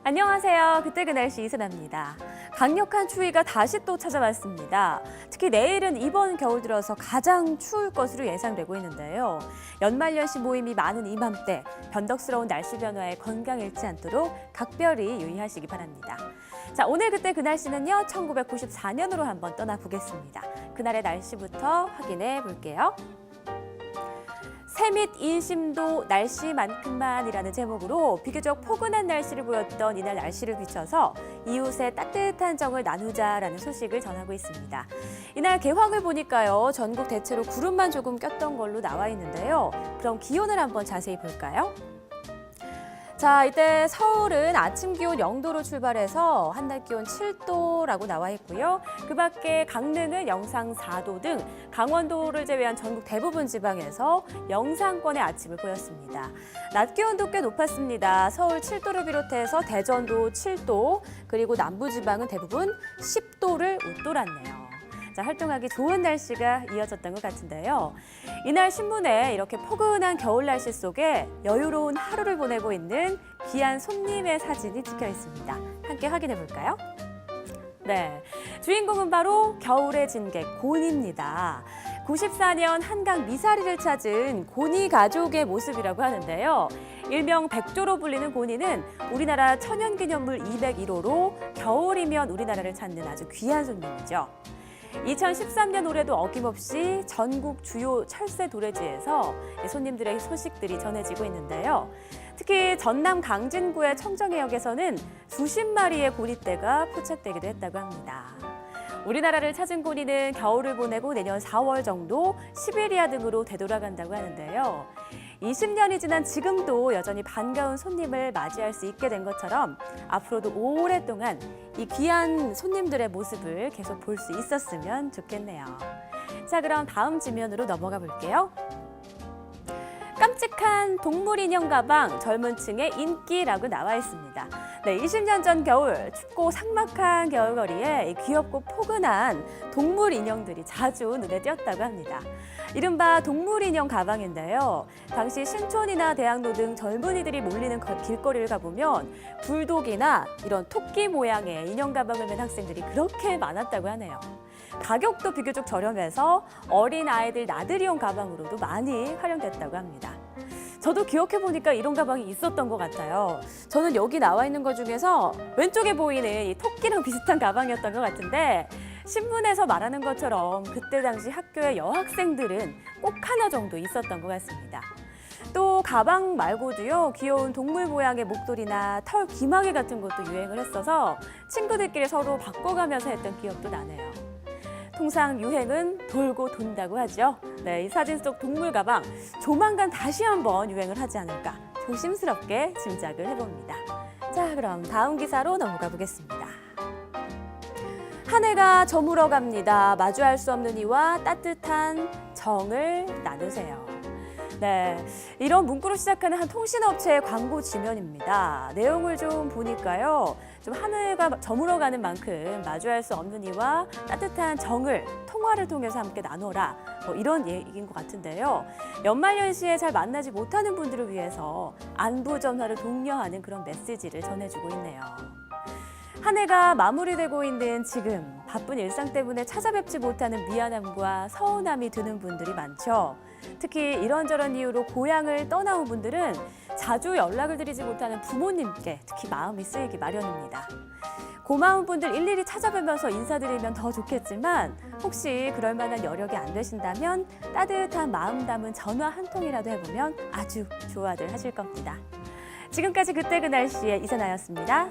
안녕하세요. 그때 그 날씨 이슬아입니다. 강력한 추위가 다시 또 찾아왔습니다. 특히 내일은 이번 겨울 들어서 가장 추울 것으로 예상되고 있는데요. 연말연시 모임이 많은 이맘때 변덕스러운 날씨 변화에 건강 잃지 않도록 각별히 유의하시기 바랍니다. 자, 오늘 그때 그 날씨는요. 1994년으로 한번 떠나보겠습니다. 그날의 날씨부터 확인해 볼게요. 새밑 인심도 날씨만큼만이라는 제목으로 비교적 포근한 날씨를 보였던 이날 날씨를 비춰서 이웃의 따뜻한 정을 나누자라는 소식을 전하고 있습니다. 이날 개황을 보니까요. 전국 대체로 구름만 조금 꼈던 걸로 나와 있는데요. 그럼 기온을 한번 자세히 볼까요? 자, 이때 서울은 아침 기온 0도로 출발해서 한낮 기온 7도라고 나와 있고요. 그 밖에 강릉은 영상 4도 등 강원도를 제외한 전국 대부분 지방에서 영상권의 아침을 보였습니다. 낮 기온도 꽤 높았습니다. 서울 7도를 비롯해서 대전도 7도, 그리고 남부지방은 대부분 10도를 웃돌았네요. 자, 활동하기 좋은 날씨가 이어졌던 것 같은데요. 이날 신문에 이렇게 포근한 겨울 날씨 속에 여유로운 하루를 보내고 있는 귀한 손님의 사진이 찍혀 있습니다. 함께 확인해 볼까요? 네, 주인공은 바로 겨울의 진객 곤입니다. 94년 한강 미사리를 찾은 곤이 가족의 모습이라고 하는데요. 일명 백조로 불리는 곤이는 우리나라 천연기념물 201호로 겨울이면 우리나라를 찾는 아주 귀한 손님이죠. 2013년 올해도 어김없이 전국 주요 철새 도래지에서 손님들의 소식들이 전해지고 있는데요. 특히 전남 강진구의 청정해역에서는 수십 마리의 고니떼가 포착되기도 했다고 합니다. 우리나라를 찾은 고니는 겨울을 보내고 내년 4월 정도 시베리아 등으로 되돌아간다고 하는데요. 20년이 지난 지금도 여전히 반가운 손님을 맞이할 수 있게 된 것처럼 앞으로도 오랫동안 이 귀한 손님들의 모습을 계속 볼 수 있었으면 좋겠네요. 자, 그럼 다음 지면으로 넘어가 볼게요. 깜찍한 동물 인형 가방 젊은 층의 인기라고 나와 있습니다. 네, 20년 전 겨울 춥고 삭막한 겨울거리에 귀엽고 포근한 동물 인형들이 자주 눈에 띄었다고 합니다. 이른바 동물 인형 가방인데요. 당시 신촌이나 대학로 등 젊은이들이 몰리는 길거리를 가보면 불독이나 이런 토끼 모양의 인형 가방을 맨 학생들이 그렇게 많았다고 하네요. 가격도 비교적 저렴해서 어린 아이들 나들이용 가방으로도 많이 활용됐다고 합니다. 저도 기억해보니까 이런 가방이 있었던 것 같아요. 저는 여기 나와 있는 것 중에서 왼쪽에 보이는 이 토끼랑 비슷한 가방이었던 것 같은데 신문에서 말하는 것처럼 그때 당시 학교의 여학생들은 꼭 하나 정도 있었던 것 같습니다. 또 가방 말고도요, 귀여운 동물 모양의 목도리나 털 귀마개 같은 것도 유행을 했어서 친구들끼리 서로 바꿔가면서 했던 기억도 나네요. 통상 유행은 돌고 돈다고 하죠. 네, 이 사진 속 동물 가방 조만간 다시 한번 유행을 하지 않을까 조심스럽게 짐작을 해봅니다. 자, 그럼 다음 기사로 넘어가 보겠습니다. 한 해가 저물어 갑니다. 마주할 수 없는 이와 따뜻한 정을 나누세요. 네, 이런 문구로 시작하는 한 통신업체의 광고 지면입니다. 내용을 좀 보니까요. 좀 한 해가 저물어가는 만큼 마주할 수 없는 이와 따뜻한 정을 통화를 통해서 함께 나눠라. 이런 얘기인 것 같은데요. 연말연시에 잘 만나지 못하는 분들을 위해서 안부 전화를 독려하는 그런 메시지를 전해주고 있네요. 한 해가 마무리되고 있는 지금 바쁜 일상 때문에 찾아뵙지 못하는 미안함과 서운함이 드는 분들이 많죠. 특히 이런저런 이유로 고향을 떠나온 분들은 자주 연락을 드리지 못하는 부모님께 특히 마음이 쓰이기 마련입니다. 고마운 분들 일일이 찾아뵈면서 인사드리면 더 좋겠지만 혹시 그럴 만한 여력이 안 되신다면 따뜻한 마음 담은 전화 한 통이라도 해보면 아주 좋아들 하실 겁니다. 지금까지 그때 그 날씨의 이선아였습니다.